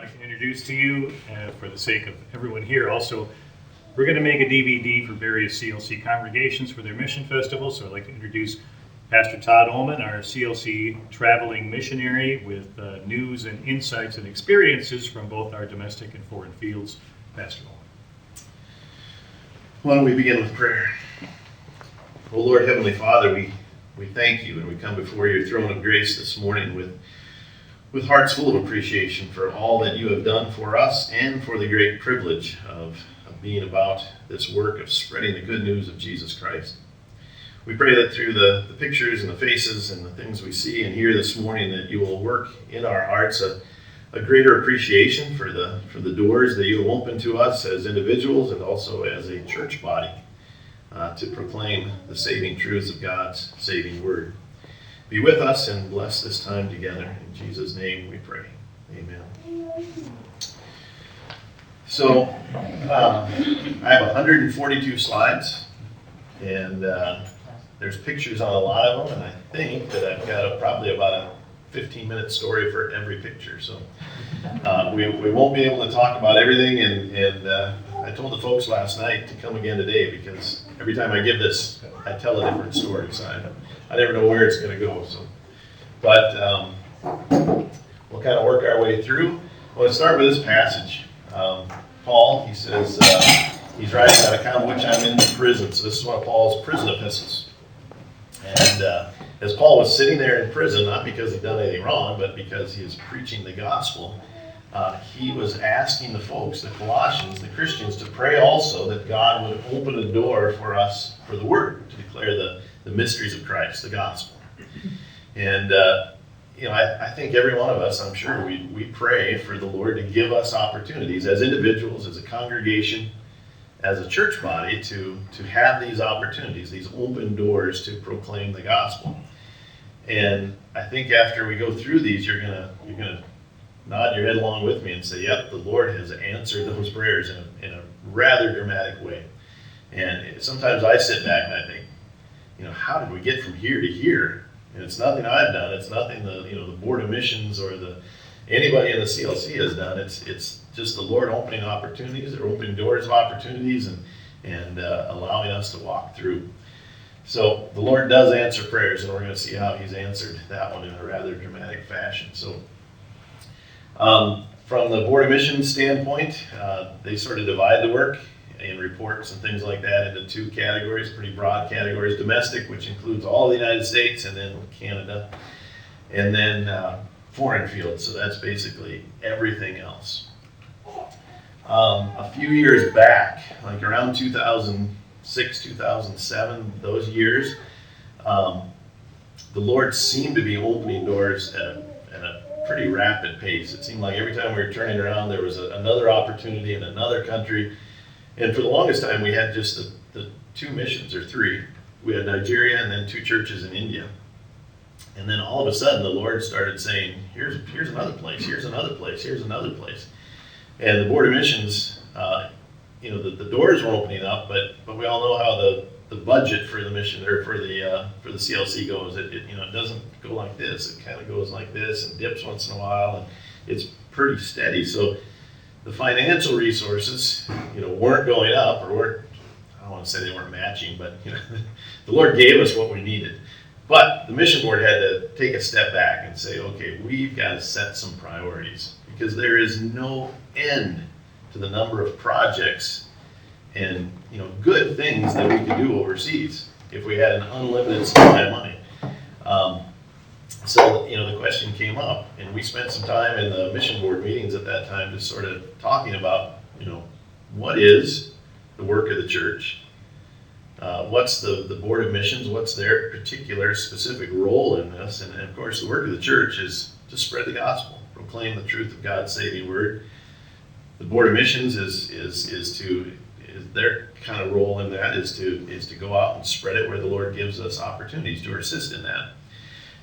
I'd like to introduce to you, for the sake of everyone here also, we're going to make a DVD for various CLC congregations for their mission festival. So I'd like to introduce Pastor Todd Ohlmann, our CLC traveling missionary, with news and insights and experiences from both our domestic and foreign fields. Pastor Ohlmann. Why don't we begin with prayer? Oh Lord, Heavenly Father, we thank you, and we come before your throne of grace this morning with hearts full of appreciation for all that you have done for us and for the great privilege of being about this work of spreading the good news of Jesus Christ. We pray that through the pictures and the faces and the things we see and hear this morning, that you will work in our hearts a greater appreciation for the doors that you have opened to us as individuals and also as a church body to proclaim the saving truths of God's saving word. Be with us and bless this time together. In Jesus' name we pray. Amen. So, I have 142 slides, and there's pictures on a lot of them, and I think that I've got probably about a 15-minute story for every picture. So, we won't be able to talk about everything, and I told the folks last night to come again today, because every time I give this, I tell a different story, so I never know where it's going to go. So, but we'll kind of work our way through. I want to start with this passage. Paul, he says, he's writing on account of which I'm in the prison. So this is one of Paul's prison epistles. And as Paul was sitting there in prison, not because he'd done anything wrong, but because he was preaching the gospel, he was asking the folks, the Colossians, the Christians, to pray also that God would open a door for us for the word, to declare the mysteries of Christ, the gospel. And I think every one of us, I'm sure, we pray for the Lord to give us opportunities as individuals, as a congregation, as a church body, to have these opportunities, these open doors to proclaim the gospel. And I think after we go through these, you're gonna nod your head along with me and say, yep, the Lord has answered those prayers in a rather dramatic way. And sometimes I sit back and I think, how did we get from here to here? And it's nothing I've done. It's nothing the Board of Missions or anybody in the CLC has done. It's just the Lord opening opportunities, or opening doors of opportunities, and allowing us to walk through. So the Lord does answer prayers, and we're going to see how He's answered that one in a rather dramatic fashion. So from the Board of Missions standpoint, they sort of divide the work in reports and things like that into two categories, pretty broad categories: domestic, which includes all the United States, and then Canada, and then foreign fields. So that's basically everything else. A few years back, like around 2006, 2007, those years, the Lord seemed to be opening doors at a pretty rapid pace. It seemed like every time we were turning around, there was another opportunity in another country. And for the longest time, we had just the two missions, or three. We had Nigeria and then two churches in India. And then all of a sudden, the Lord started saying, here's another place, here's another place, here's another place. And the Board of Missions, the doors were opening up, but we all know how the budget for the mission, or for the CLC goes. It doesn't go like this. It kind of goes like this and dips once in a while, and it's pretty steady. So the financial resources, weren't going up, or I don't want to say they weren't matching, but the Lord gave us what we needed. But the mission board had to take a step back and say, okay, we've got to set some priorities, because there is no end to the number of projects and good things that we could do overseas if we had an unlimited supply of money. So the question came up, and we spent some time in the mission board meetings at that time just sort of talking about, what is the work of the church? What's the Board of Missions? What's their particular specific role in this? And of course, the work of the church is to spread the gospel, proclaim the truth of God's saving word. The Board of Missions is their kind of role in that is to go out and spread it where the Lord gives us opportunities to assist in that.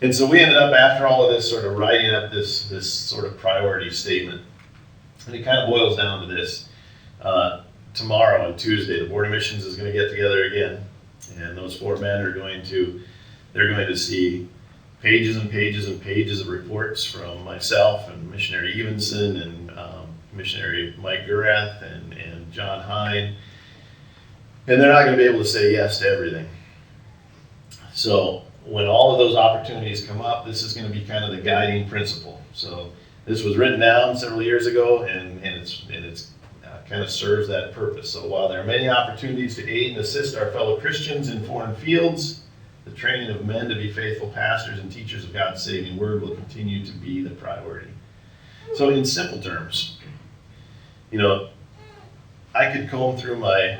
And so we ended up, after all of this, sort of writing up this sort of priority statement. And it kind of boils down to this. Tomorrow, on Tuesday, the Board of Missions is going to get together again. And those four men are going to see pages and pages and pages of reports from myself and Missionary Evenson and missionary Mike Gurath and John Hine, and they're not going to be able to say yes to everything. So when all of those opportunities come up, this is going to be kind of the guiding principle. So this was written down several years ago, and it's kind of serves that purpose. So while there are many opportunities to aid and assist our fellow Christians in foreign fields, the training of men to be faithful pastors and teachers of God's saving word will continue to be the priority. So in simple terms, I could comb through my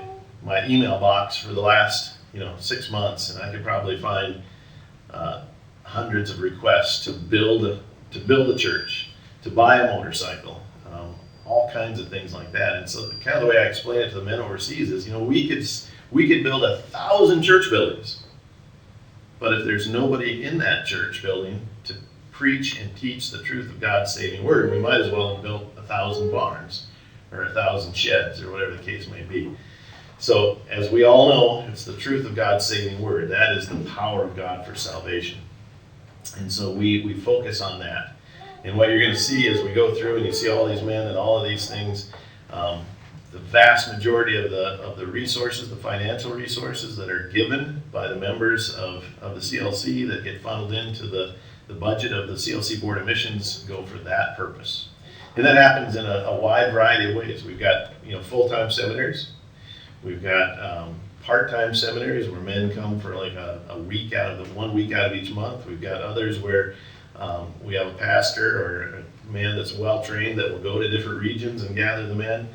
email box for the last 6 months, and I could probably find hundreds of requests to build a church, to buy a motorcycle, all kinds of things like that. And so kind of the way I explain it to the men overseas is, we could build 1,000 church buildings, but if there's nobody in that church building to preach and teach the truth of God's saving word, we might as well have built 1,000 barns or 1,000 sheds or whatever the case may be. So as we all know, it's the truth of God's saving word. That is the power of God for salvation. And so we focus on that. And what you're going to see as we go through and you see all these men and all of these things, the vast majority of the resources, the financial resources that are given by the members of the CLC that get funneled into the budget of the CLC Board of Missions go for that purpose. And that happens in a wide variety of ways. We've got full-time seminaries. We've got part-time seminaries where men come for like a week out of 1 week out of each month. We've got others where we have a pastor or a man that's well-trained that will go to different regions and gather the men.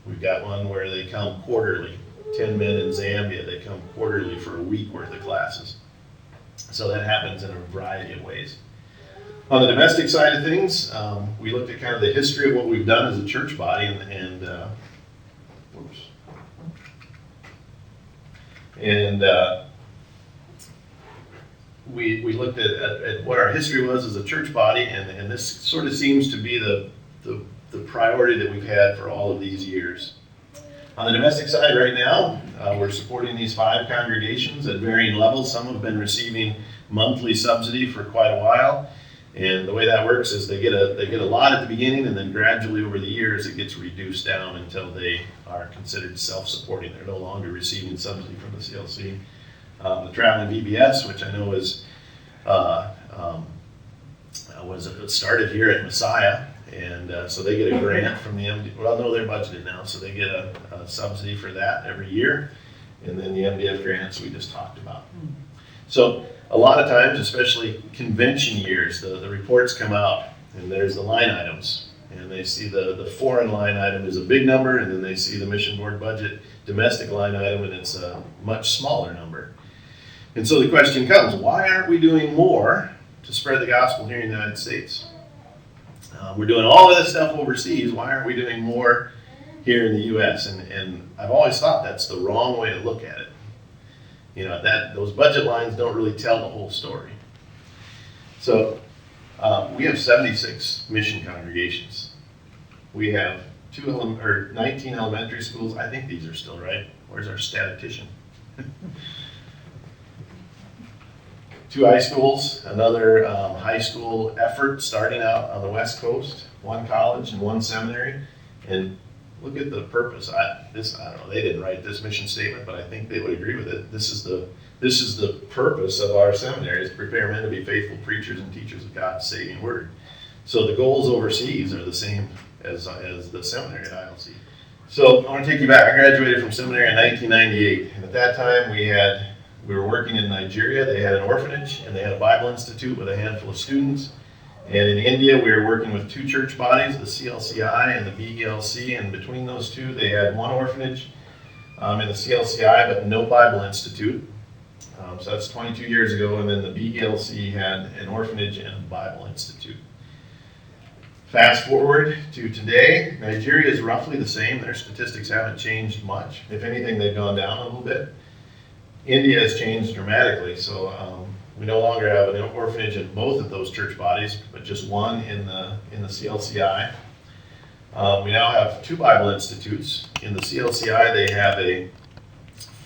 We've got one where they come quarterly. 10 men in Zambia, they come quarterly for a week worth of classes. So that happens in a variety of ways. On the domestic side of things, we looked at kind of the history of what we've done as a church body, we looked at what our history was as a church body, and this sort of seems to be the priority that we've had for all of these years. On the domestic side right now, we're supporting these 5 congregations at varying levels. Some have been receiving monthly subsidy for quite a while, and the way that works is they get a lot at the beginning, and then gradually over the years it gets reduced down until they are considered self-supporting. They're no longer receiving subsidy from the CLC. The traveling VBS, which I know was started here at Messiah, and so they get a grant from the MD. Well, no, they're budgeted now, so they get a subsidy for that every year, and then the MDF grants we just talked about. So a lot of times, especially convention years, the reports come out, and there's the line items, and they see the foreign line item is a big number, and then they see the mission board budget domestic line item, and it's a much smaller number. And so the question comes, why aren't we doing more to spread the gospel here in the United States? We're doing all of this stuff overseas. Why aren't we doing more here in the U.S.? And I've always thought that's the wrong way to look at it. Those budget lines don't really tell the whole story. So we have 76 mission congregations. We have 19 elementary schools. I think these are still right. Where's our statistician? 2 high schools, another high school effort starting out on the West Coast, 1 college and 1 seminary. And look at the purpose. I don't know, they didn't write this mission statement, but I think they would agree with it. This is the purpose of our seminary, is to prepare men to be faithful preachers and teachers of God's saving word. So the goals overseas are the same as the seminary at ILC. So I want to take you back. I graduated from seminary in 1998, and at that time we were working in Nigeria. They had an orphanage, and they had a Bible Institute with a handful of students. And in India, we were working with 2 church bodies, the CLCI and the BELC, and between those 2, they had 1 orphanage in the CLCI, but no Bible Institute. So that's 22 years ago, and then the BELC had an orphanage and a Bible Institute. Fast forward to today, Nigeria is roughly the same. Their statistics haven't changed much. If anything, they've gone down a little bit. India has changed dramatically, so we no longer have an orphanage in both of those church bodies, but just 1 in the CLCI. We now have 2 Bible Institutes. In the CLCI, they have a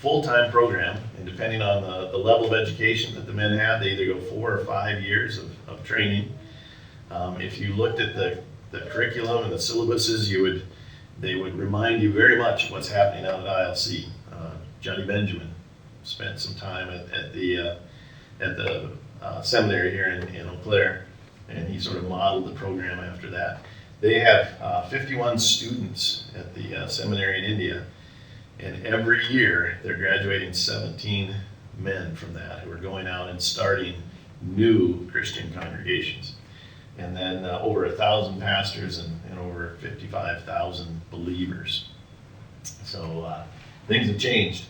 full-time program, and depending on the level of education that the men have, they either go 4 or 5 years of training. If you looked at the the curriculum and the syllabuses, they would remind you very much of what's happening out at ILC. Johnny Benjamin spent some time at the seminary here in Eau Claire, and he sort of modeled the program after that. They have 51 students at the seminary in India, and every year they're graduating 17 men from that who are going out and starting new Christian congregations. And then over 1,000 pastors and over 55,000 believers. So things have changed.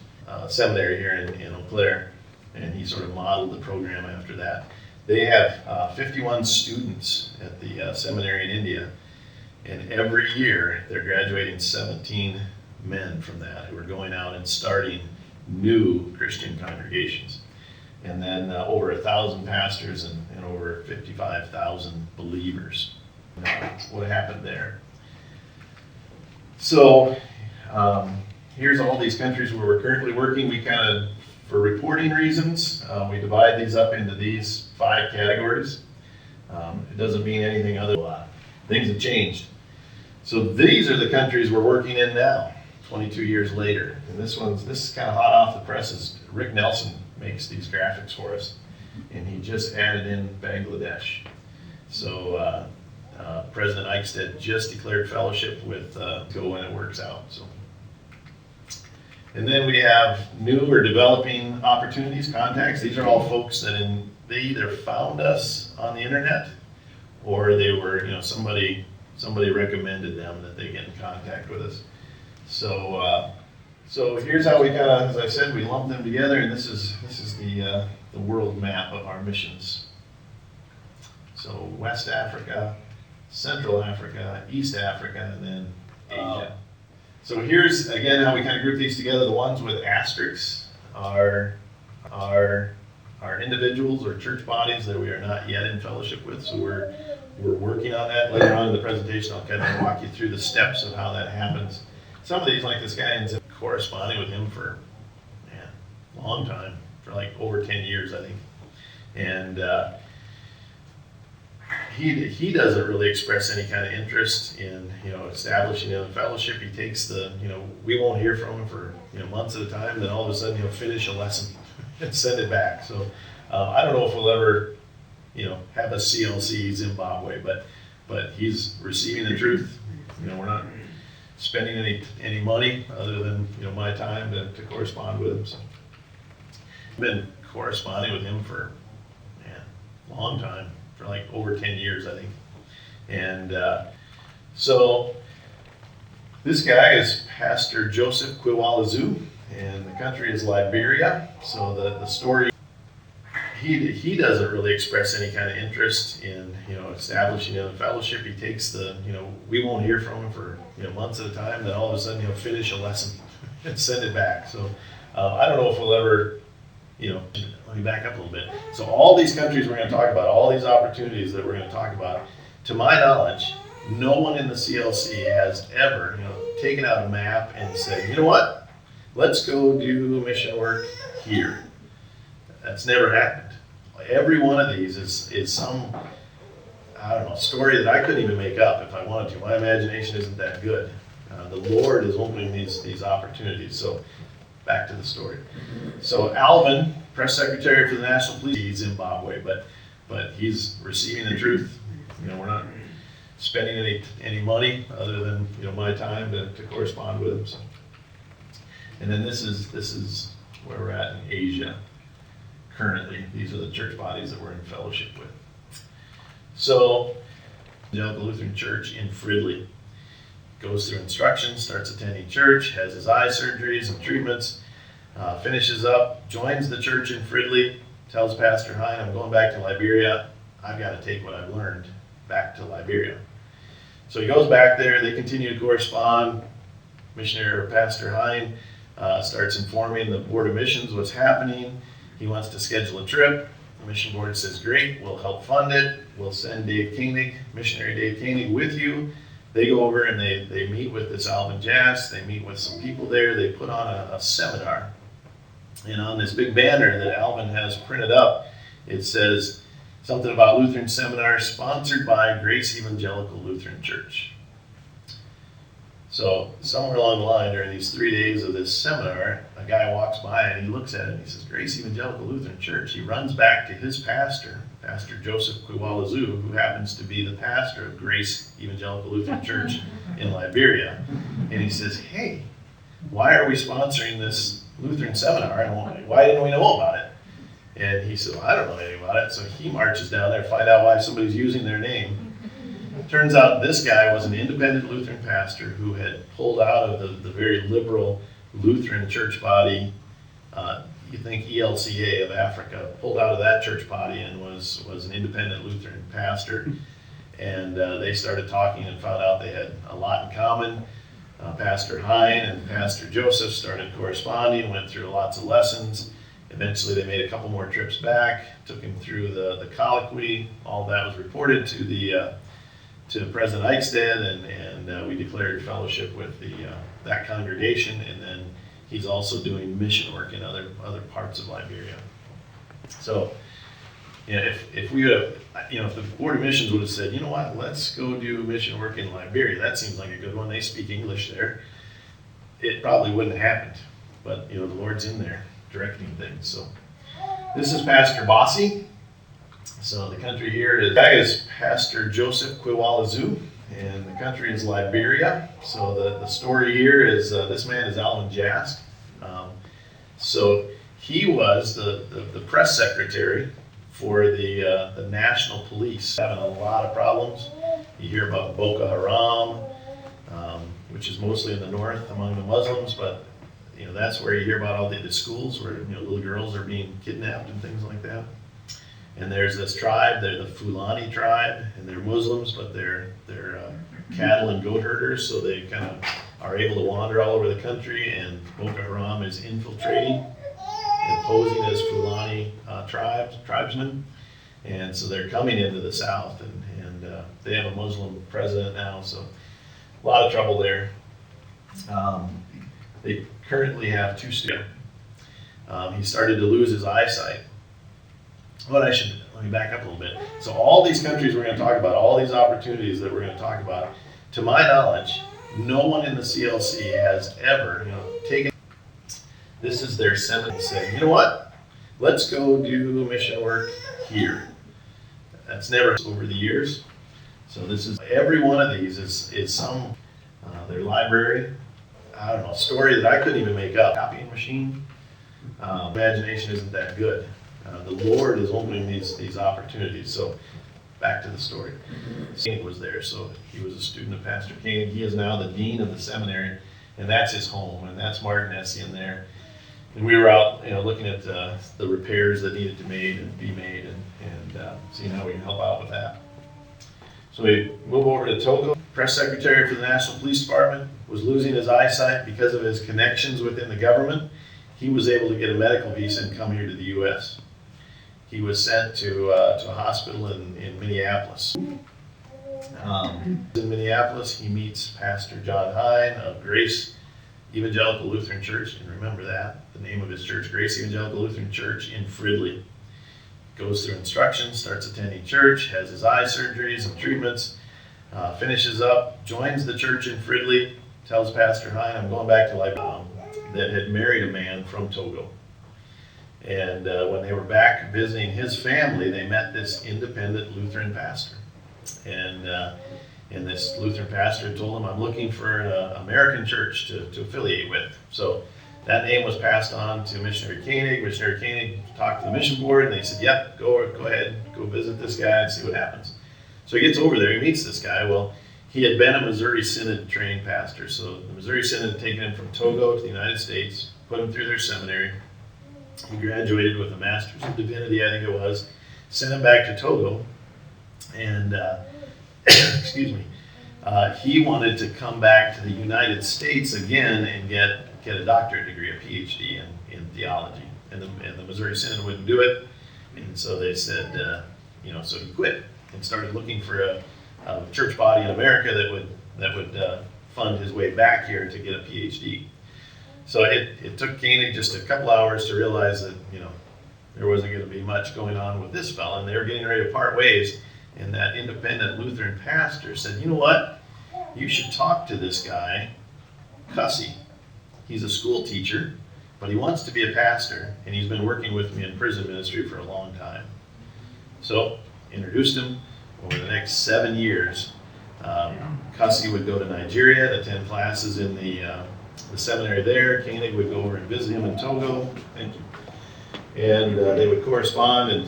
Seminary here in Eau Claire, and he sort of modeled the program after that. They have 51 students at the seminary in India, and every year they're graduating 17 men from that who are going out and starting new Christian congregations. And then over 1,000 pastors and over 55,000 believers. What happened there? So here's all these countries where we're currently working. We kind of, for reporting reasons, we divide these up into these 5 categories. It doesn't mean anything other than things have changed. So these are the countries we're working in now, 22 years later. And this is kind of hot off the presses. Rick Nelson makes these graphics for us, and he just added in Bangladesh. So President Eichstedt just declared fellowship with go when it works out. So, and then we have new or developing opportunities, contacts. These are all folks that they either found us on the internet, or they were, somebody recommended them that they get in contact with us. So here's how we kind of, as I said, we lump them together, and this is the world map of our missions. So West Africa, Central Africa, East Africa, and then Asia. So here's again how we kind of group these together. The ones with asterisks are individuals or church bodies that we are not yet in fellowship with. So we're working on that. Later on in the presentation, I'll kind of walk you through the steps of how that happens. Some of these, like this guy, ends up corresponding with him for a long time, for like over 10 years, I think. And he doesn't really express any kind of interest in establishing a fellowship. He takes we won't hear from him for months at a time. Then all of a sudden he'll finish a lesson and send it back. So I don't know if we'll ever have a CLC Zimbabwe, but he's receiving the truth. We're not spending any money other than my time to correspond with him. So I've been corresponding with him for a long time, for like over 10 years, I think. And so this guy is Pastor Joseph Kwiwalazu, and the country is Liberia. So the story, he doesn't really express any kind of interest in establishing a fellowship. He takes we won't hear from him for months at a time. Then all of a sudden he'll finish a lesson and send it back. So I don't know if we'll ever let me back up a little bit. So all these countries we're going to talk about, all these opportunities that we're going to talk about, to my knowledge, no one in the CLC has ever taken out a map and said, you know what, let's go do mission work here. That's never happened. Every one of these is some, story that I couldn't even make up if I wanted to. My imagination isn't that good. The Lord is opening these opportunities. So back to the story. So Alvin, press secretary for the National Police, Zimbabwe, but he's receiving the truth. We're not spending any money other than my time to correspond with him. So. And then this is where we're at in Asia. Currently, these are the church bodies that we're in fellowship with. So, the Lutheran Church in Fridley goes through instructions, starts attending church, has his eye surgeries and treatments, finishes up, joins the church in Fridley, tells Pastor Hine, I'm going back to Liberia. I've got to take what I've learned back to Liberia. So he goes back there. They continue to correspond. Missionary or Pastor Hine starts informing the Board of Missions what's happening. He wants to schedule a trip. The mission board says, great, we'll help fund it. We'll send Dave Koenig, missionary Dave Koenig, with you. They go over and they meet with this Alvin Jass. They meet with some people there. They put on a seminar. And on this big banner that Alvin has printed up, it says, something about Lutheran seminar sponsored by Grace Evangelical Lutheran Church. So somewhere along the line during these 3 days of this seminar, a guy walks by and he looks at it and he says, Grace Evangelical Lutheran Church. He runs back to his pastor, Pastor Joseph Kwiwalazu, who happens to be the pastor of Grace Evangelical Lutheran Church in Liberia. And he says, hey, why are we sponsoring this Lutheran seminar and why didn't we know about it? And he said, well, I don't know anything about it. So he marches down there to find out why somebody's using their name. Turns out this guy was an independent Lutheran pastor who had pulled out of the very liberal Lutheran church body, you think ELCA of Africa, pulled out of that church body and was an independent Lutheran pastor. And they started talking and found out they had a lot in common. Pastor Hein and Pastor Joseph started corresponding, went through lots of lessons. Eventually they made a couple more trips back, took him through the colloquy. All that was reported to President Eichstätt, and we declared fellowship with that congregation, and then he's also doing mission work in other parts of Liberia. So, if we would have, if the Board of Missions would have said, you know what, let's go do mission work in Liberia, that seems like a good one. They speak English there. It probably wouldn't have happened, but the Lord's in there directing things. So, this is Pastor Bossi. So the country here is Pastor Joseph Kwiwalazu, and the country is Liberia. So the story here is this man is Alan Jask. So he was the press secretary for the national police, having a lot of problems. You hear about Boko Haram, which is mostly in the north among the Muslims, but that's where you hear about all the schools where little girls are being kidnapped and things like that. And there's this tribe, they're the Fulani tribe, and they're Muslims, but they're cattle and goat herders, so they kind of are able to wander all over the country, and Boko Haram is infiltrating and posing as Fulani tribesmen, and so they're coming into the south, and they have a Muslim president now, so a lot of trouble there. They currently have 2 students. He started to lose his eyesight. But let me back up a little bit. So all these countries we're going to talk about, all these opportunities that we're going to talk about, to my knowledge, no one in the CLC has ever taken, this is their seminar, saying, you know what, let's go do mission work here. That's never over the years. So this is, every one of these is some, their library, I don't know, story that I couldn't even make up. Copying machine, imagination isn't that good. The Lord is opening these opportunities. So back to the story. Koenig was there, so he was a student of Pastor Koenig. He is now the dean of the seminary, and that's his home, and that's Martin Essien there. And we were out, looking at the repairs that needed to be made, and seeing how we can help out with that. So we move over to Togo. Press secretary for the National Police Department was losing his eyesight because of his connections within the government. He was able to get a medical visa and come here to the U.S. He was sent to a hospital in Minneapolis. In Minneapolis, he meets Pastor John Hein of Grace Evangelical Lutheran Church, and remember that, the name of his church, Grace Evangelical Lutheran Church in Fridley. Goes through instructions, starts attending church, has his eye surgeries and treatments, finishes up, joins the church in Fridley, tells Pastor Hein, I'm going back to Liberia, that had married a man from Togo. And when they were back visiting his family, they met this independent Lutheran pastor. And this Lutheran pastor told him, I'm looking for an American church to affiliate with. So that name was passed on to Missionary Koenig. Missionary Koenig talked to the mission board, and they said, yep, go ahead, go visit this guy and see what happens. So he gets over there, he meets this guy. Well, he had been a Missouri Synod trained pastor. So the Missouri Synod had taken him from Togo to the United States, put him through their seminary. He graduated with a Master's of Divinity, I think it was, sent him back to Togo, and excuse me, he wanted to come back to the United States again and get a doctorate degree, a PhD in theology, and the Missouri Synod wouldn't do it, and so they said, so he quit and started looking for a church body in America that would fund his way back here to get a PhD. So it took Koenig just a couple hours to realize that, there wasn't going to be much going on with this fella, and they were getting ready to part ways. And that independent Lutheran pastor said, you know what? You should talk to this guy, Cussy. He's a school teacher, but he wants to be a pastor, and he's been working with me in prison ministry for a long time. So, introduced him. Over the next 7 years, Cussy would go to Nigeria to attend classes in the seminary there. Koenig would go over and visit him in Togo. Thank you. And they would correspond and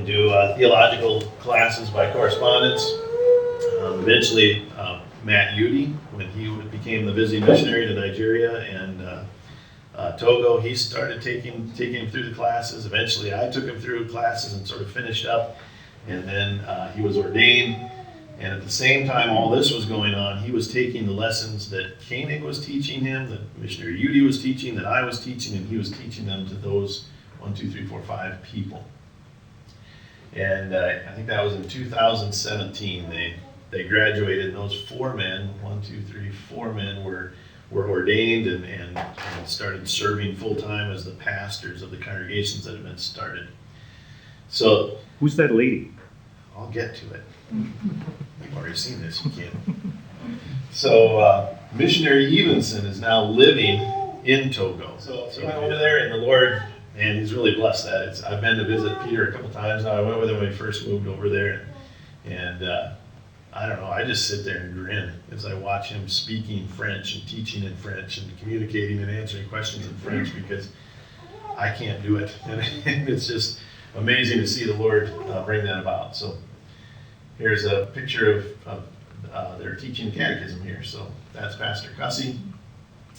do theological classes by correspondence. Eventually, Matt Udy, when he became the busy missionary to Nigeria and Togo, he started taking him through the classes. Eventually, I took him through classes and sort of finished up. And then he was ordained. And at the same time all this was going on, he was taking the lessons that Koenig was teaching him, that Missionary Udy was teaching, that I was teaching, and he was teaching them to those 5 people. And I think that was in 2017. They graduated, and those 4 men, 4 men were ordained and started serving full-time as the pastors of the congregations that had been started. So, who's that lady? I'll get to it. You've already seen this, you can't. So, Missionary Evenson is now living in Togo. So he went over there, and the Lord, and he's really blessed that. I've been to visit Peter a couple times now. I went with him when he first moved over there. And I don't know, I just sit there and grin as I watch him speaking French and teaching in French and communicating and answering questions in French, because I can't do it. And it's just amazing to see the Lord bring that about. So here's a picture of their teaching catechism here. So that's Pastor Cussy,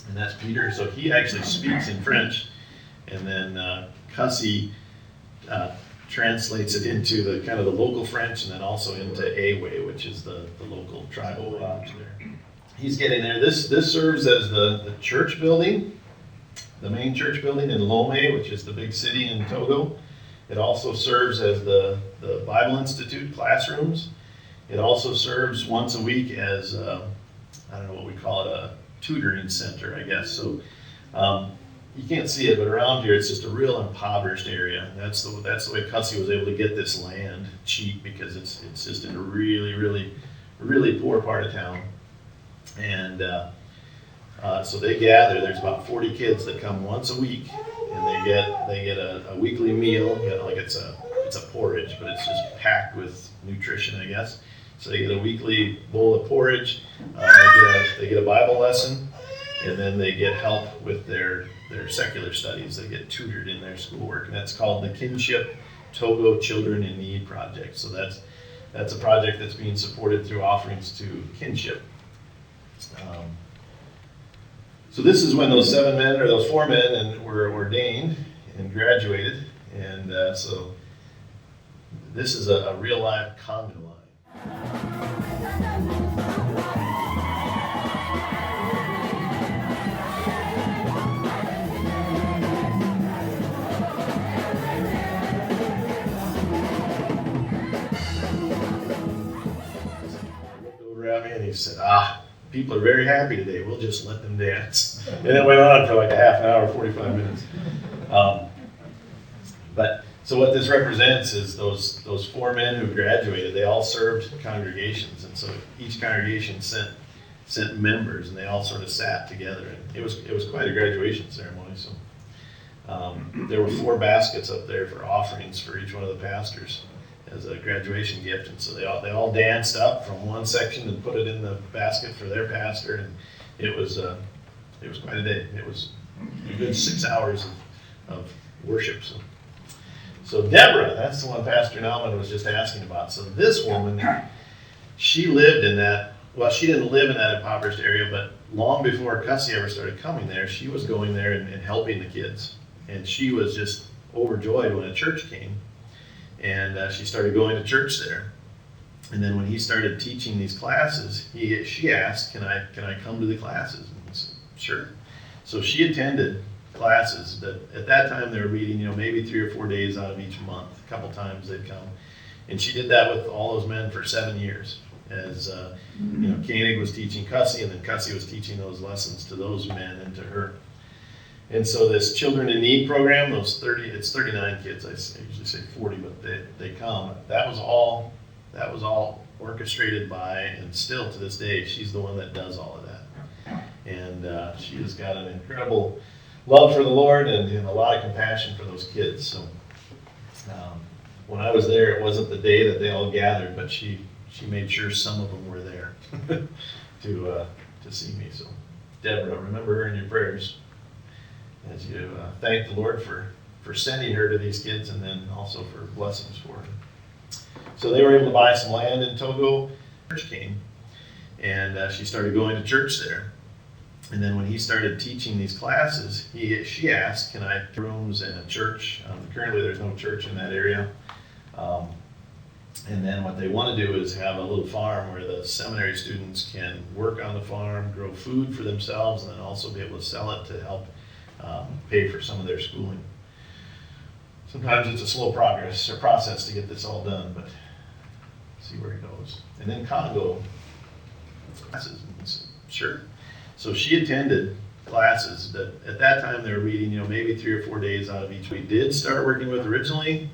and that's Peter. So he actually speaks in French, and then Cussy translates it into the kind of the local French, and then also into Awe, which is the local tribal language there. He's getting there. This serves as the church building, the main church building in Lomé, which is the big city in Togo. It also serves as the Bible Institute classrooms. It also serves once a week as, I don't know what we call it, a tutoring center, I guess. So you can't see it, but around here it's just a real impoverished area. That's the way Cussy was able to get this land cheap, because it's just in a really, really, really poor part of town. And so they gather. There's about 40 kids that come once a week, and they get a weekly meal. You know, like it's a porridge, but it's just packed with nutrition, I guess. So they get a weekly bowl of porridge. They get a Bible lesson, and then they get help with their secular studies. They get tutored in their schoolwork, and that's called the Kinship Togo Children in Need Project. So that's a project that's being supported through offerings to Kinship. So this is when those 4 men were ordained and graduated, and so this is a real live conga line. Over at me, and he said, people are very happy today. We'll just let them dance. And it went on for like a half an hour, 45 minutes. But so what this represents is those 4 men who graduated. They all served congregations, and so each congregation sent members, and they all sort of sat together. And it was quite a graduation ceremony. So there were 4 baskets up there for offerings for each one of the pastors as a graduation gift, and so they all danced up from one section and put it in the basket for their pastor, and it was quite a day. It was a good 6 hours of worship. So Deborah, that's the one Pastor Nauman was just asking about. So this woman, she lived in that. Well, she didn't live in that impoverished area, but long before Cussy ever started coming there, she was going there and helping the kids, and she was just overjoyed when a church came. And she started going to church there. And then when he started teaching these classes, she asked, can I come to the classes? And he said, sure. So she attended classes that at that time they were meeting, maybe 3 or 4 days out of each month. A couple times they'd come. And she did that with all those men for 7 years. As Koenig was teaching Cussy, and then Cussy was teaching those lessons to those men and to her. And so this Children in Need program, it's 39 kids, I usually say 40, but they come. That was all orchestrated by, and still to this day, she's the one that does all of that. And she has got an incredible love for the Lord and a lot of compassion for those kids. So when I was there, it wasn't the day that they all gathered, but she made sure some of them were there to see me. So Deborah, remember her in your prayers as you thank the Lord for sending her to these kids, and then also for blessings for her. So they were able to buy some land in Togo. Church came, and she started going to church there. And then when he started teaching these classes, she asked, "Can I have rooms in a church?" Currently, there's no church in that area. And then what they want to do is have a little farm where the seminary students can work on the farm, grow food for themselves, and then also be able to sell it to help pay for some of their schooling. Sometimes it's a slow process to get this all done, but see where it goes. And then Congo classes, sure. So she attended classes that at that time they were reading, maybe 3 or 4 days out of each week. Did start working with originally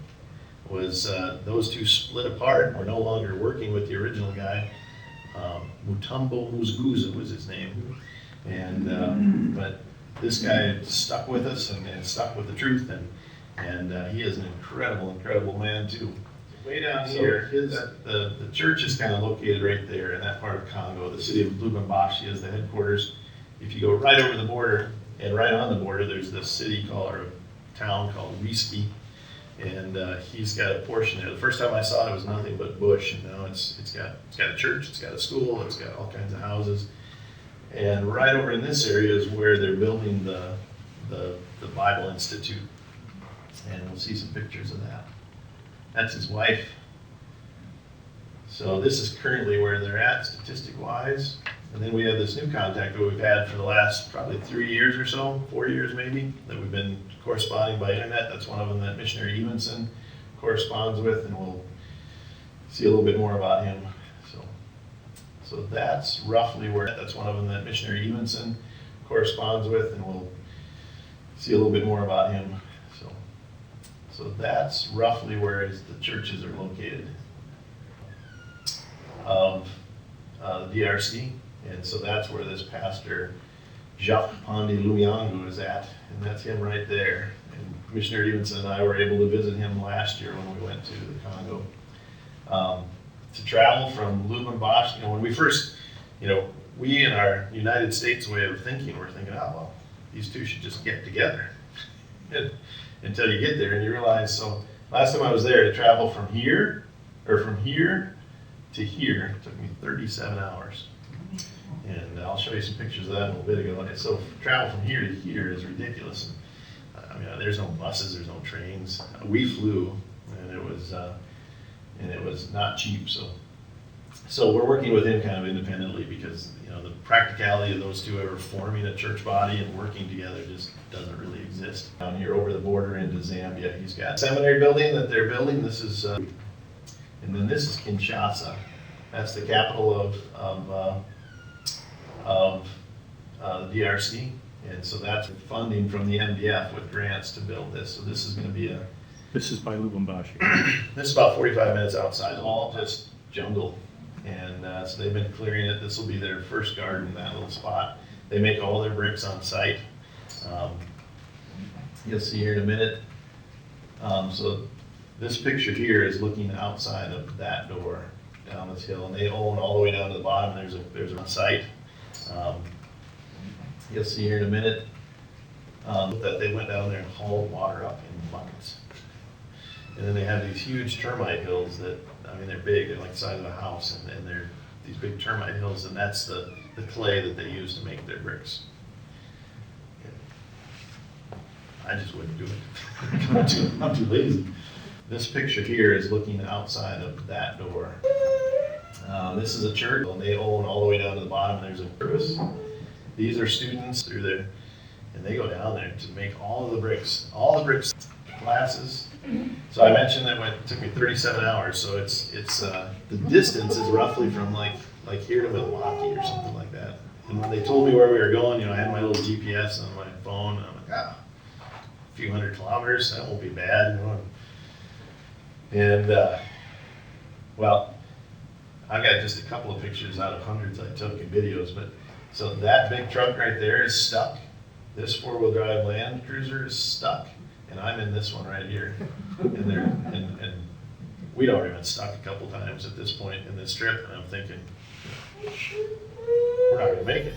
was those two split apart. We're no longer working with the original guy. Mutombo Muzguza was his name, and but this guy stuck with us and stuck with the truth, and he is an incredible man too. Way down here, the church is kind of located right there in that part of Congo. The city of Lubumbashi is the headquarters. If you go right over the border, and right on the border, there's this city or a town called Risky, and he's got a portion there. The first time I saw it, it was nothing but bush, and now it's got a church, it's got a school, it's got all kinds of houses. And right over in this area is where they're building the Bible Institute, and we'll see some pictures of that. That's his wife. So this is currently where they're at, statistic-wise. And then we have this new contact that we've had for the last probably 3 years or so, 4 years maybe, that we've been corresponding by internet. That's one of them that Missionary Evenson corresponds with, and we'll see a little bit more about him. So that's roughly where, that's one of them that Missionary Evenson corresponds with, and we'll see a little bit more about him. So that's roughly where the churches are located of the DRC. And so that's where this pastor, Jacques Pandi Luyangu, is at. And that's him right there. And Missionary Evenson and I were able to visit him last year when we went to the Congo. To travel from Lubumbashi, when we first, we in our United States way of thinking, we're thinking, oh, well, these two should just get together. Until you get there and you realize, so last time I was there, to travel from here to here took me 37 hours. And I'll show you some pictures of that in a little bit ago. So travel from here to here is ridiculous. There's no buses, there's no trains. We flew, and it was not cheap. So we're working with him kind of independently because the practicality of those two ever forming a church body and working together just doesn't really exist. Down here over the border into Zambia, he's got a seminary building that they're building. This is, and then this is Kinshasa. That's the capital of the DRC, and so that's funding from the MDF with grants to build this. So this is going to be This is by Lubumbashi. This is about 45 minutes outside, all just jungle. And so they've been clearing it. This will be their first garden, that little spot. They make all their bricks on site. You'll see here in a minute. So this picture here is looking outside of that door down this hill, and they own all the way down to the bottom. There's a site. You'll see here in a minute that they went down there and hauled water up in buckets. And then they have these huge termite hills that, they're big, they're like the size of a house, and they're these big termite hills, and that's the clay that they use to make their bricks. I just wouldn't do it. I'm too lazy. This picture here is looking outside of that door. This is a church, and they own all the way down to the bottom. There's a service. These are students through there, and they go down there to make all the bricks classes. So I mentioned that it took me 37 hours. So it's the distance is roughly from like here to Milwaukee or something like that. And when they told me where we were going, I had my little GPS on my phone, and I'm like, a few 100 kilometers, that won't be bad, And, well, I got just a couple of pictures out of hundreds I took in videos, but so that big truck right there is stuck. This four-wheel drive Land Cruiser is stuck, and I'm in this one right here. And we'd already been stuck a couple times at this point in this trip, and I'm thinking, we're not gonna make it.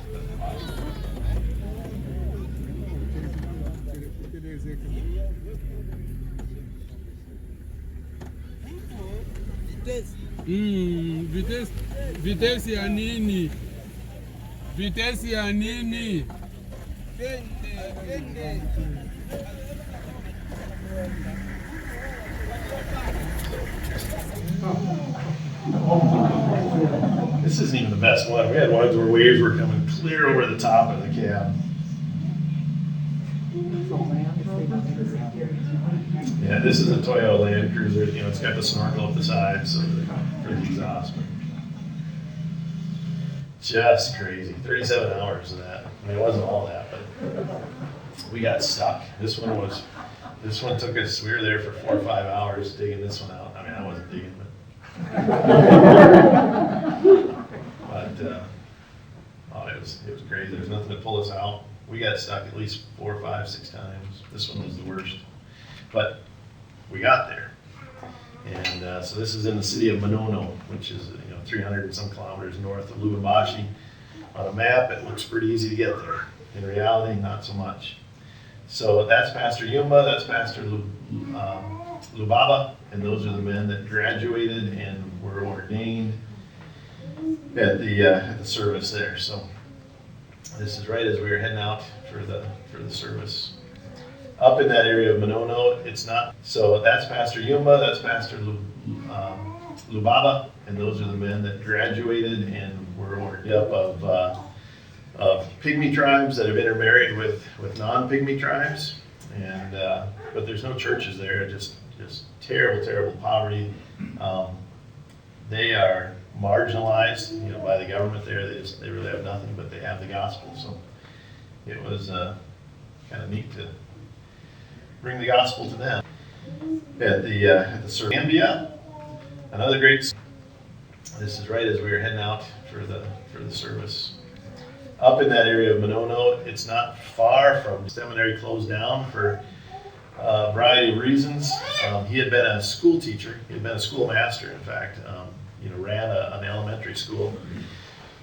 Vitesi ya nini? Vitesi ya nini? This isn't even the best one. We had ones where waves were coming clear over the top of the cab. Yeah, this is a Toyota Land Cruiser. It's got the snorkel up the side for the exhaust. Just crazy. 37 hours of that. I mean, it wasn't all that, but we got stuck. This one took us. We were there for 4 or 5 hours digging this one out. I mean, I wasn't digging, but it was crazy. There was nothing to pull us out. We got stuck at least 4, 5, 6 times. This one was the worst, but we got there. And so this is in the city of Manono, which is 300 and some kilometers north of Lubumbashi. On a map, it looks pretty easy to get there. In reality, not so much. So that's Pastor Yumba, that's Pastor Lubaba, and those are the men that graduated and were ordained at the service there. So this is right as we were heading out for the service. Up in that area of Manono, it's not. So that's Pastor Yumba, that's Pastor Lubaba, and those are the men that graduated and were ordained up of pygmy tribes that have intermarried with non-pygmy tribes. And but there's no churches there, just terrible poverty. They are marginalized, by the government there. They really have nothing, but they have the gospel. So it was kind of neat to bring the gospel to them at the service. Zambia, another great. This is right as we were heading out for the service. Up in that area of Manono, it's not far from seminary closed down for a variety of reasons. He had been a school teacher. He had been a schoolmaster, in fact. Ran an elementary school.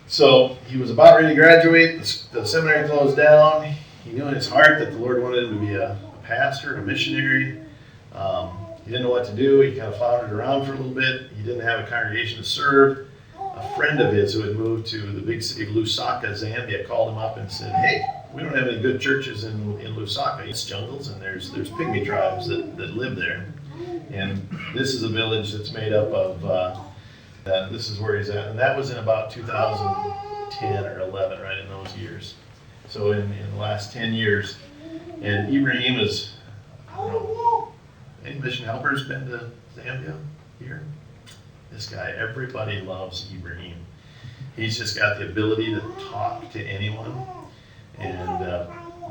So he was about ready to graduate. The seminary closed down. He knew in his heart that the Lord wanted him to be a pastor, a missionary. He didn't know what to do. He kind of floundered around for a little bit. He didn't have a congregation to serve. A friend of his who had moved to the big city of Lusaka, Zambia, called him up and said, "Hey, we don't have any good churches in Lusaka. It's jungles, and there's pygmy tribes that live there. And this is a village that's made up of, this is where he's at." And that was in about 2010 or 11, right in those years. So in the last 10 years. And Ibrahim is, I don't know, any mission helpers been to Zambia here? This guy, everybody loves Ibrahim. He's just got the ability to talk to anyone. And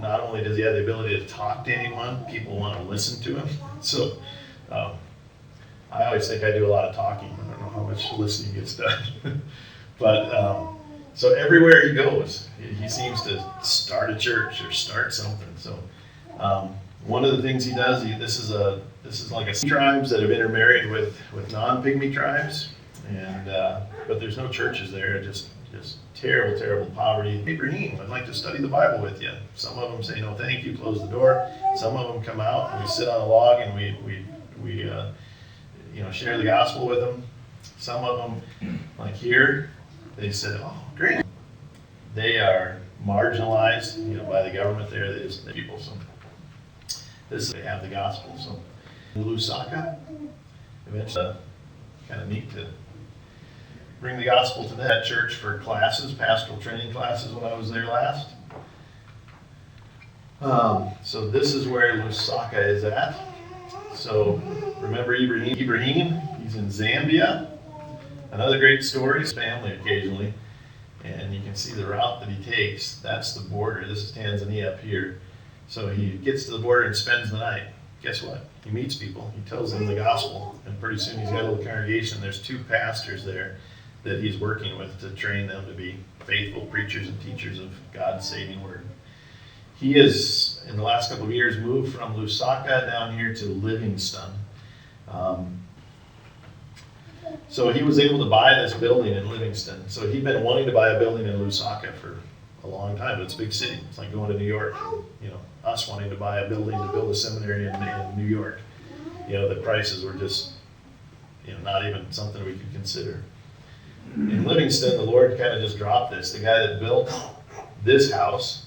not only does he have the ability to talk to anyone, people want to listen to him. So I always think I do a lot of talking. I don't know how much listening gets done. But so everywhere he goes, he seems to start a church or start something. So one of the things he does, this is like a tribes that have intermarried with non-pygmy tribes, and but there's no churches there. Just terrible poverty. Ibrahim, I'd like to study the Bible with you. Some of them say no, thank you, close the door. Some of them come out and we sit on a log and we share the gospel with them. Some of them, like here, they said, "Oh, great." They are marginalized, by the government there. There's people. So they have the gospel. So Lusaka, eventually, kind of neat to bring the gospel to that church for classes, pastoral training classes when I was there last. So this is where Lusaka is at. So remember Ibrahim, he's in Zambia. Another great story, his family occasionally. And you can see the route that he takes. That's the border. This is Tanzania up here. So he gets to the border and spends the night. Guess what? He meets people. He tells them the gospel. And pretty soon he's got a little congregation. There's 2 pastors there that he's working with to train them to be faithful preachers and teachers of God's saving word. He has, in the last couple of years, moved from Lusaka down here to Livingston. So he was able to buy this building in Livingston. So he'd been wanting to buy a building in Lusaka for a long time, but it's a big city. It's like going to New York, us wanting to buy a building to build a seminary in New York. The prices were just, not even something we could consider. In Livingston, the Lord kind of just dropped this. The guy that built this house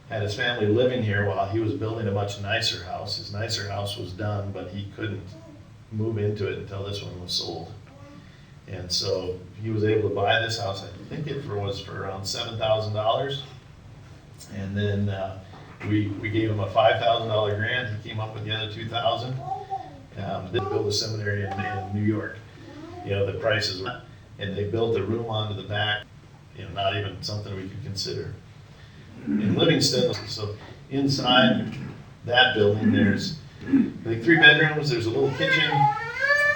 had his family living here while he was building a much nicer house. His nicer house was done, but he couldn't move into it until this one was sold. And so he was able to buy this house. I think it was for around $7,000. And then we gave him a $5,000 grant. He came up with the other $2,000. They built a seminary in New York. The prices were, and they built a room onto the back. Not even something we could consider. In Livingston, so inside that building, there's I think 3 bedrooms. There's a little kitchen,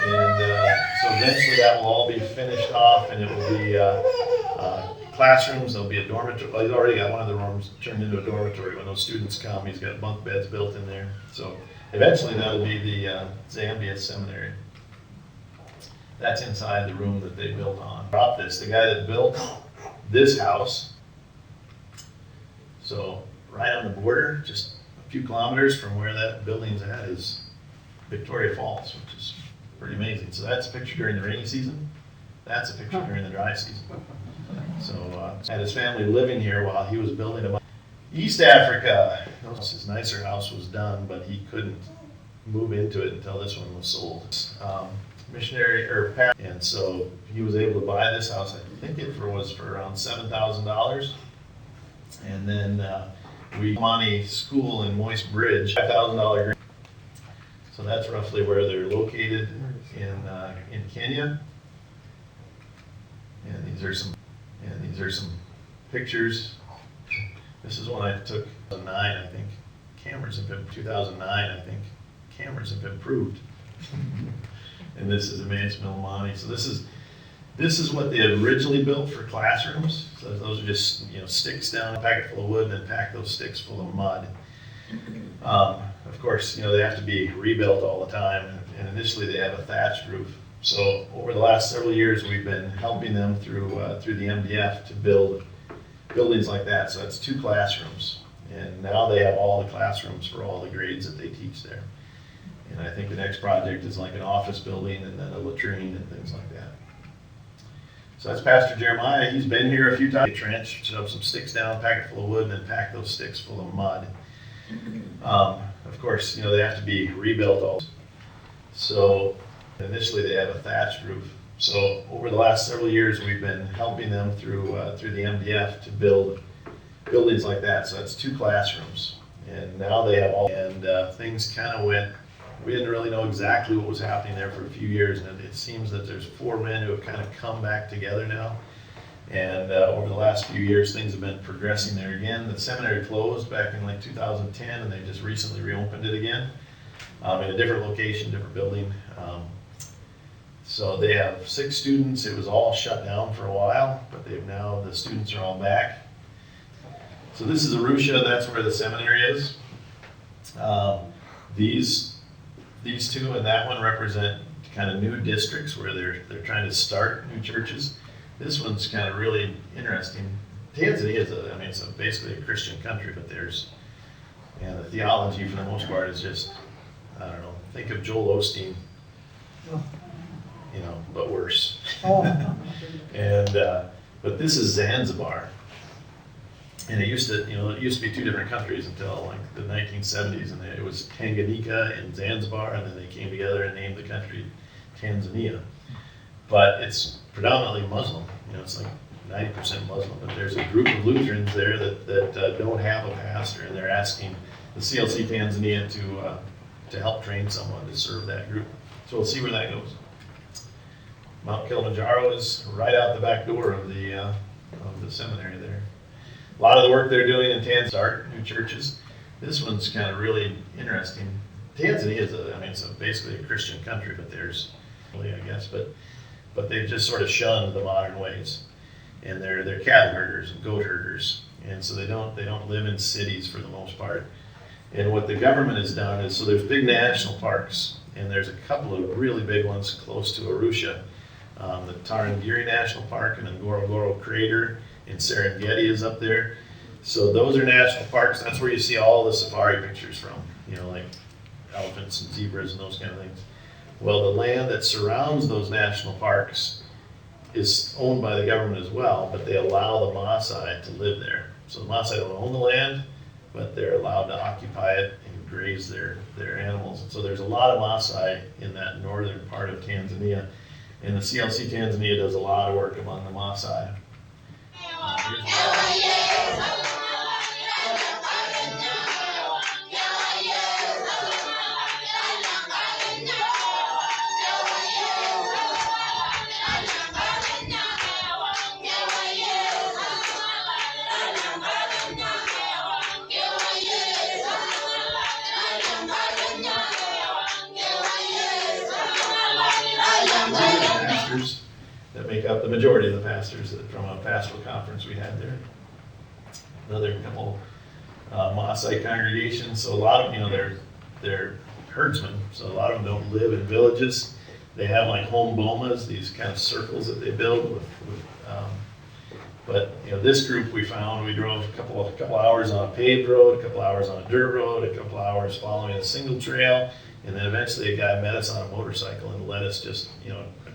and so eventually that will all be finished off, and it will be classrooms. There'll be a dormitory. Well, he's already got one of the rooms turned into a dormitory. When those students come, he's got bunk beds built in there. So eventually that'll be the Zambia Seminary. That's inside the room that they built on. Drop this. The guy that built this house. So right on the border, just a few kilometers from where that building's at, is Victoria Falls, which is pretty amazing. So that's a picture during the rainy season. That's a picture during the dry season. So had his family living here while he was building a East Africa. His nicer house was done, but he couldn't move into it until this one was sold. Missionary and so he was able to buy this house. I think it was for around $7,000. And then Ohlmann School in Moist Bridge, $5,000 grant. So that's roughly where they're located in Kenya. And these are some pictures. This is one I took in 2009, I think. 2009, I think. Cameras have been proved. And this is Emmaus Milamani. So this is what they had originally built for classrooms. So those are just sticks down, a packet full of wood, and then pack those sticks full of mud. Of course, they have to be rebuilt all the time. And initially they have a thatched roof. So over the last several years, we've been helping them through the MDF to build buildings like that. So that's 2 classrooms. And now they have all the classrooms for all the grades that they teach there. And I think the next project is like an office building and then a latrine and things like that. So that's Pastor Jeremiah. He's been here a few times. Trench, shove some sticks down, pack it full of wood, and then pack those sticks full of mud. Of course, they have to be rebuilt all. So initially they have a thatched roof. So over the last several years, we've been helping them through the MDF to build buildings like that. So that's 2 classrooms. And now they have all, and things kind of went. We didn't really know exactly what was happening there for a few years, and it seems that there's 4 men who have kind of come back together now. And over the last few years, things have been progressing there again. The seminary closed back in like 2010, and they just recently reopened it again in a different location, different building. So they have 6 students. It was all shut down for a while, but the students are all back. So this is Arusha. That's where the seminary is. These 2 and that one represent kind of new districts where they're trying to start new churches. This one's kind of really interesting. Tanzania is basically a Christian country, but the theology for the most part is just, I don't know, think of Joel Osteen, but worse. And but this is Zanzibar. And it used to be 2 different countries until like the 1970s, and it was Tanganyika and Zanzibar, and then they came together and named the country Tanzania. But it's predominantly Muslim. It's like 90% Muslim. But there's a group of Lutherans there that don't have a pastor, and they're asking the CLC Tanzania to help train someone to serve that group. So we'll see where that goes. Mount Kilimanjaro is right out the back door of the of the seminary there. A lot of the work they're doing in Tanzania, start new churches. This one's kind of really interesting. Tanzania is it's basically a Christian country, but there's, I guess, but they've just sort of shunned the modern ways, and they're cattle herders and goat herders, and so they don't live in cities for the most part. And what the government has done is, so there's big national parks, and there's a couple of really big ones close to Arusha. The Tarangire National Park and the Ngorongoro Crater in Serengeti is up there. So those are national parks. That's where you see all the safari pictures from, like elephants and zebras and those kind of things. Well, the land that surrounds those national parks is owned by the government as well, but they allow the Maasai to live there. So the Maasai don't own the land, but they're allowed to occupy it and graze their animals. And so there's a lot of Maasai in that northern part of Tanzania. And the CLC Tanzania does a lot of work among the Maasai. That make up the majority of the pastors from a pastoral conference we had there. Another couple Maasai congregations. So a lot of they're herdsmen. So a lot of them don't live in villages. They have like home bomas, these kind of circles that they build with but this group we found, we drove a couple hours on a paved road, a couple hours on a dirt road, a couple hours following a single trail, and then eventually a guy met us on a motorcycle and led us just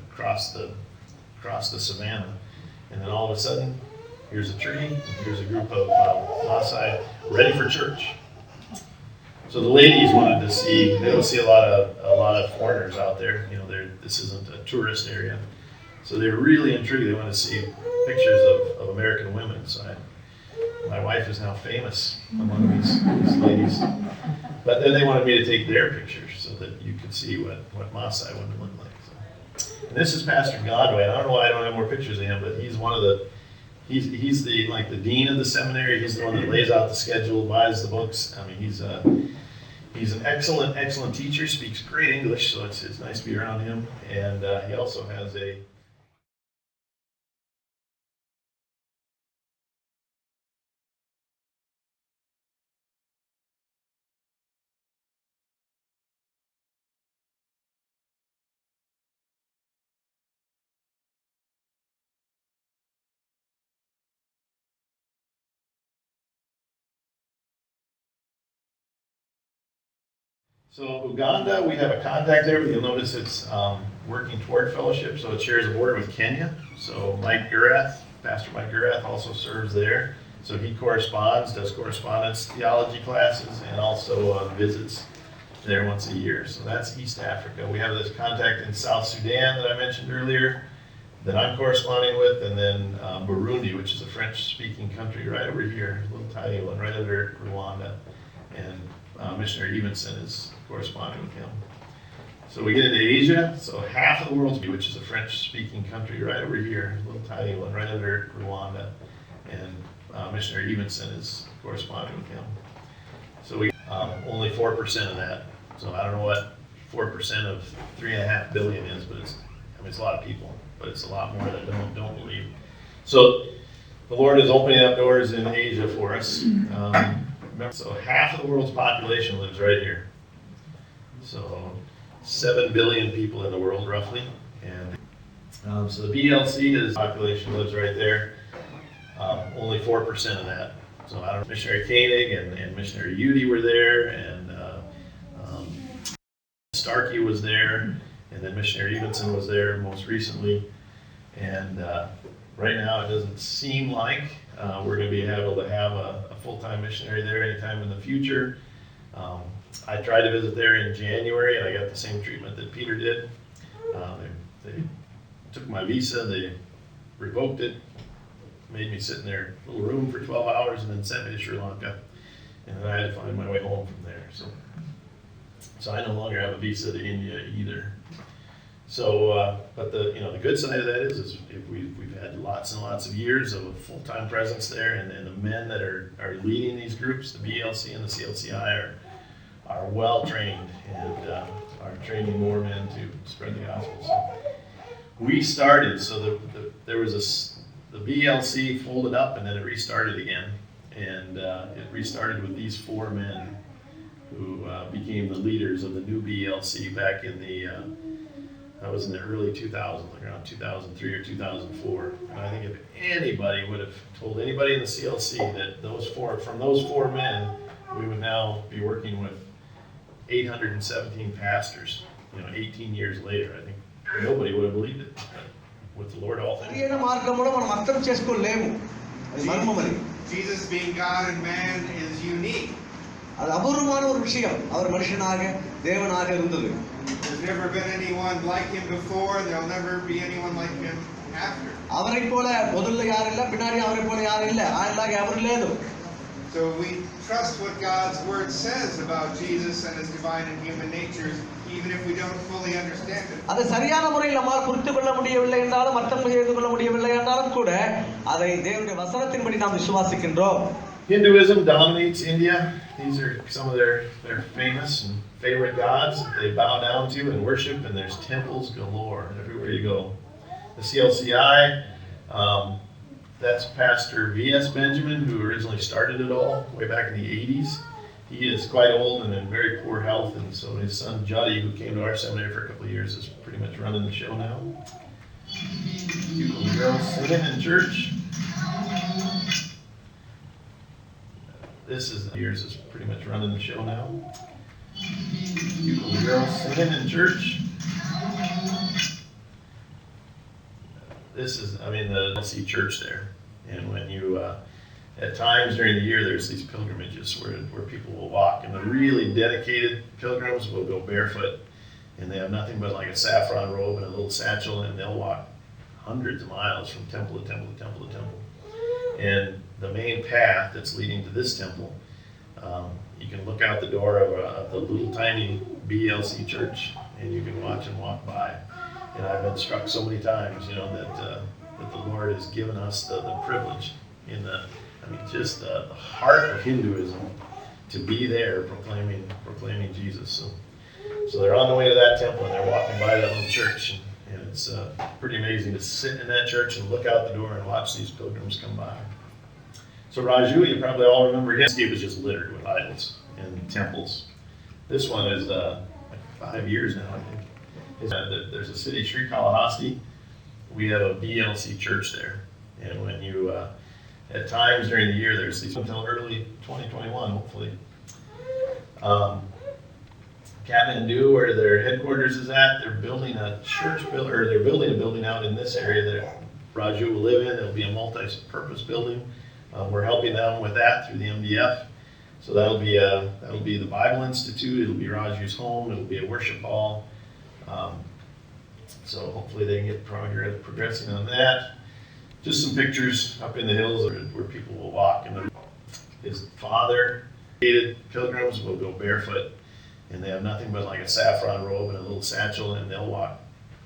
across the savannah. And then all of a sudden, here's a tree, and here's a group of Maasai ready for church. So the ladies wanted to see, they don't see a lot of foreigners out there. This isn't a tourist area. So they were really intrigued. They wanted to see pictures of American women. So my wife is now famous among these ladies. But then they wanted me to take their pictures so that you could see what Maasai women look like. And this is Pastor Godway. I don't know why I don't have more pictures of him, but he's one of the, he's the dean of the seminary. He's the one that lays out the schedule, buys the books. He's an excellent teacher, speaks great English, so it's nice to be around him. And he also has a So Uganda, we have a contact there, but you'll notice it's working toward fellowship, so it shares a border with Kenya. So Pastor Mike Gurath also serves there. So he does correspondence theology classes, and also visits there once a year. So that's East Africa. We have this contact in South Sudan that I mentioned earlier that I'm corresponding with, and then Burundi, which is a French-speaking country right over here, a little tiny one, right under Rwanda. And Missionary Evenson is corresponding with him. So we get into Asia, so half of the world, which is a French-speaking country right over here, a little tiny one, right under Rwanda, and Missionary Evenson is corresponding with him. So we only 4% of that. So I don't know what 4% of 3.5 billion is, but it's a lot of people, but it's a lot more that don't believe. So the Lord is opening up doors in Asia for us. So half of the world's population lives right here. So 7 billion people in the world, roughly. And so the BLC, population lives right there. Only 4% of that. So I don't know, Missionary Koenig and Missionary Udi were there, and Starkey was there, and then Missionary Evenson was there most recently. And right now it doesn't seem like we're going to be able to have a full-time missionary there anytime in the future. I tried to visit there in January, and I got the same treatment that Peter did. They took my visa, they revoked it, made me sit in their little room for 12 hours, and then sent me to Sri Lanka. And then I had to find my way home from there. So I no longer have a visa to India either. So, but the the good side of that is we've had lots and lots of years of a full-time presence there, and the men that are leading these groups, the BLC and the CLCI, are well trained and are training more men to spread the gospel. So we started, so there was the BLC folded up and then it restarted again, and it restarted with these 4 men who became the leaders of the new BLC back in that was in the early 2000s, like around 2003 or 2004. And I think if anybody would have told anybody in the CLC that from those 4 men, we would now be working with 817 pastors, 18 years later, I think nobody would have believed it. But with the Lord, all things. Jesus being God and man is unique. There's never been anyone like him before, and there'll never be anyone like him after. So we trust what God's word says about Jesus and his divine and human natures, even if we don't fully understand it. Hinduism dominates India. These are some of their famous and favorite gods that they bow down to and worship, and there's temples galore everywhere you go. The CLCI, that's Pastor V.S. Benjamin, who originally started it all way back in the 80s. He is quite old and in very poor health, and so his son Juddy, who came to our seminary for a couple of years, is pretty much running the show now. Cute little girls singing in church. This is pretty much running the show now. Cute little girls singing in church. This is, the CLC church there. And when you, at times during the year, there's these pilgrimages where people will walk, and the really dedicated pilgrims will go barefoot, and they have nothing but like a saffron robe and a little satchel, and they'll walk hundreds of miles from temple to temple to temple to temple. And the main path that's leading to this temple, you can look out the door of the little tiny BLC church, and you can watch and walk by. And I've been struck so many times, that the Lord has given us the privilege in just the heart of Hinduism to be there proclaiming Jesus. So they're on the way to that temple, and they're walking by that little church, and it's pretty amazing to sit in that church and look out the door and watch these pilgrims come by. So Raju, you probably all remember him. He was just littered with idols and temples. This one is like 5 years now, I think. There's a city, Srikalahasti. We have a BLC church there, and when you at times during the year, there's these until early 2021, hopefully. Kathmandu, where their headquarters is at, they're building a they're building a building out in this area that Raju will live in. It'll be a multi-purpose building. We're helping them with that through the MDF. So that'll be the Bible Institute. It'll be Raju's home. It'll be a worship hall. So hopefully they can get progressing on that. Just some pictures up in the hills where people will walk. And his father, pilgrims will go barefoot, and they have nothing but like a saffron robe and a little satchel, and they'll walk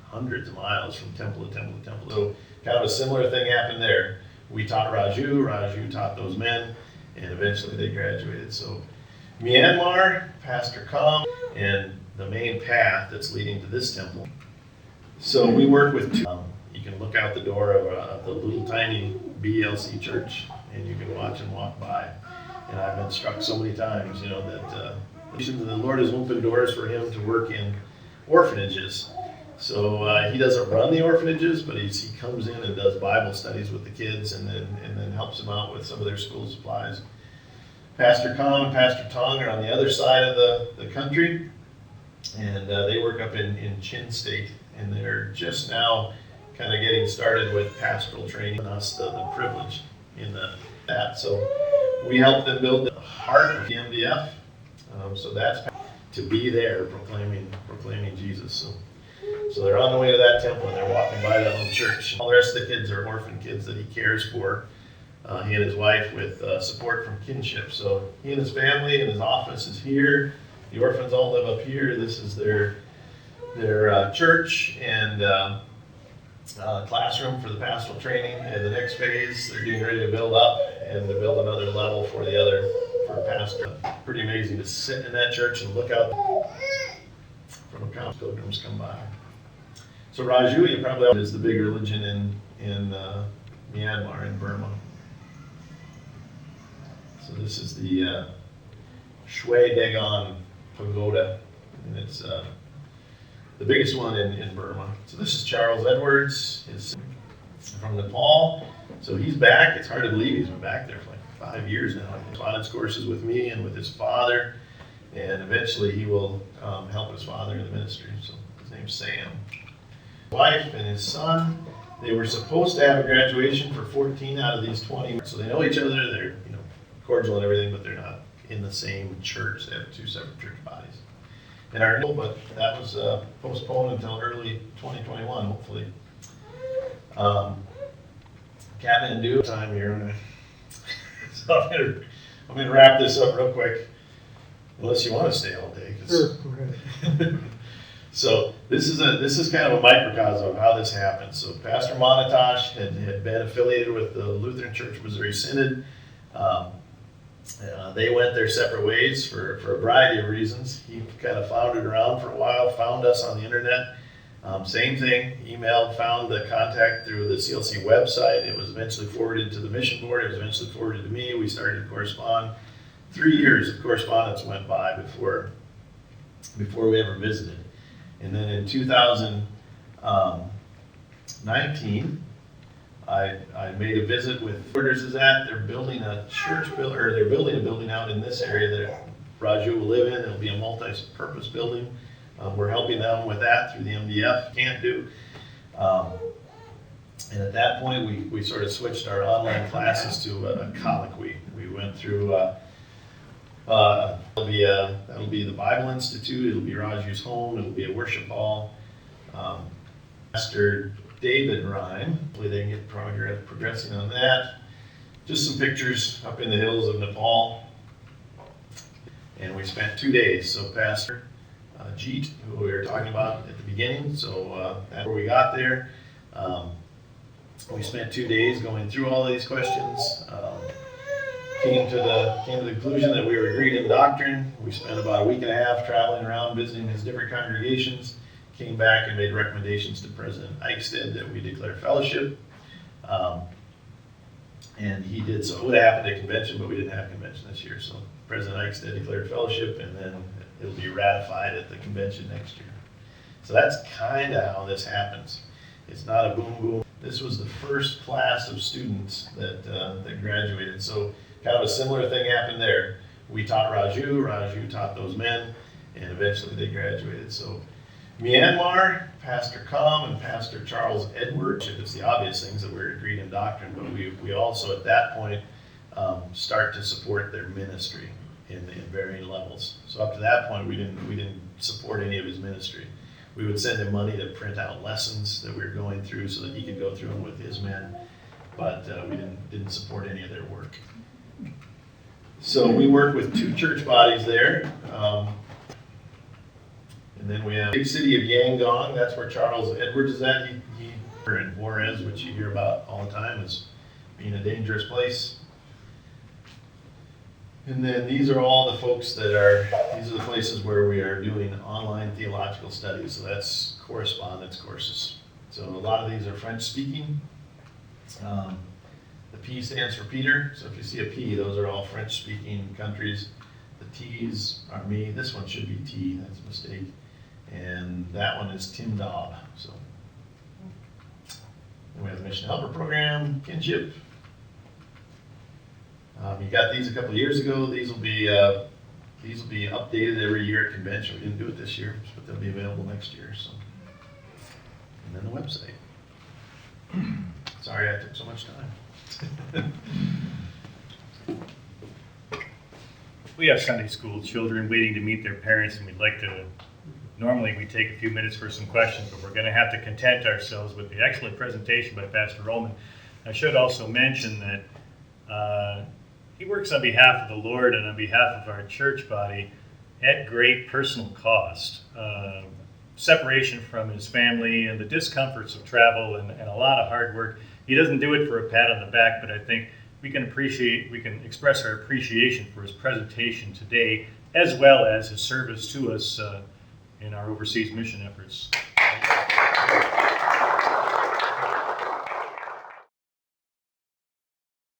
hundreds of miles from temple to temple to temple. So kind of a similar thing happened there. We taught Raju taught those men, and eventually they graduated. So Myanmar, Pastor Kam, and the main path that's leading to this temple. So we work with you can look out the door of the little tiny BLC church, and you can watch and walk by. And I've been struck so many times, that the Lord has opened doors for him to work in orphanages. So he doesn't run the orphanages, but he comes in and does Bible studies with the kids, and then helps them out with some of their school supplies. Pastor Khan and Pastor Tong are on the other side of the country, and they work up in Chin State, and they're just now kind of getting started with pastoral training, and us the privilege in that. So we help them build the heart of the MDF. So that's to be there proclaiming Jesus. So they're on the way to that temple, and they're walking by that little church. All the rest of the kids are orphan kids that he cares for, he and his wife, with support from kinship. So he and his family and his office is here. The orphans all live up here. This is their their church and classroom for the pastoral training. And the next phase, they're getting ready to build up and to build another level for pastor. Pretty amazing to sit in that church and look out from a pilgrims come by. So Raju, you probably know, is the big religion in Myanmar, in Burma. So this is the Shui Dagon Pagoda, and it's the biggest one in Burma. So this is Charles Edwards. He's from Nepal. So he's back. It's hard to believe he's been back there for like 5 years now. Correspondence courses with me and with his father, and eventually he will help his father in the ministry. So his name's Sam. His wife and his son, they were supposed to have a graduation for 14 out of these 20. So they know each other. They're cordial and everything, but they're not in the same church. They have two separate church bodies. But that was postponed until early 2021, hopefully. Kathmandu time here. So I'm gonna wrap this up real quick, unless you want to stay all day. Sure, go ahead. So this is kind of a microcosm of how this happened. So Pastor Monatosh had been affiliated with the Lutheran Church Missouri Synod. They went their separate ways for a variety of reasons. He kind of floundered around for a while, found us on the internet. Same thing, emailed, found the contact through the CLC website. It was eventually forwarded to the mission board. It was eventually forwarded to me. We started to correspond. 3 years of correspondence went by before we ever visited. And then in 2019, I made a visit with Orders is at. They're building a they're building a building out in this area that Raju will live in. It'll be a multi-purpose building. We're helping them with that through the MDF. Can't do. And at that point, we sort of switched our online classes to a colloquy. We went through. That'll be the Bible Institute. It'll be Raju's home. It'll be a worship hall. Pastor David Rhyme. Hopefully they can get progressing on that. Just some pictures up in the hills of Nepal. And we spent 2 days. So Pastor Jeet, who we were talking about at the beginning, so that's where we got there. We spent 2 days going through all of these questions. Came to the conclusion that we were agreed in doctrine. We spent about a week and a half traveling around visiting his different congregations. Came back and made recommendations to President Eichstätt that we declare fellowship. And he did so. It would have happened at convention, but we didn't have convention this year. So President Eichstätt declared fellowship, and then it'll be ratified at the convention next year. So that's kind of how this happens. It's not a boom boom. This was the first class of students that graduated. So kind of a similar thing happened there. We taught Raju taught those men, and eventually they graduated. So Myanmar, Pastor Com and Pastor Charles Edwards, it's the obvious things that we're agreed in doctrine, but we also at that point start to support their ministry in varying levels. So up to that point, we didn't support any of his ministry. We would send him money to print out lessons that we were going through so that he could go through them with his men, but we didn't support any of their work. So we work with 2 church bodies there. And then we have the big city of Yangon. That's where Charles Edwards is at. He in Juarez, which you hear about all the time as being a dangerous place. And then these are all the folks these are the places where we are doing online theological studies. So that's correspondence courses. So a lot of these are French speaking. The P stands for Peter. So if you see a P, those are all French speaking countries. The T's are me. This one should be T. That's a mistake. And that one is Tim Dobb. So then we have the Mission Helper Program, Kinship. You got these a couple of years ago. These will be updated every year at convention. We didn't do it this year, but they'll be available next year. So, and then the website. Sorry I took so much time. We have Sunday school children waiting to meet their parents, and we'd like to, normally we take a few minutes for some questions, but we're going to have to content ourselves with the excellent presentation by Pastor Ohlmann. I should also mention that he works on behalf of the Lord and on behalf of our church body at great personal cost. separation from his family and the discomforts of travel and a lot of hard work. He doesn't do it for a pat on the back, but I think we can express our appreciation for his presentation today, as well as his service to us in our overseas mission efforts.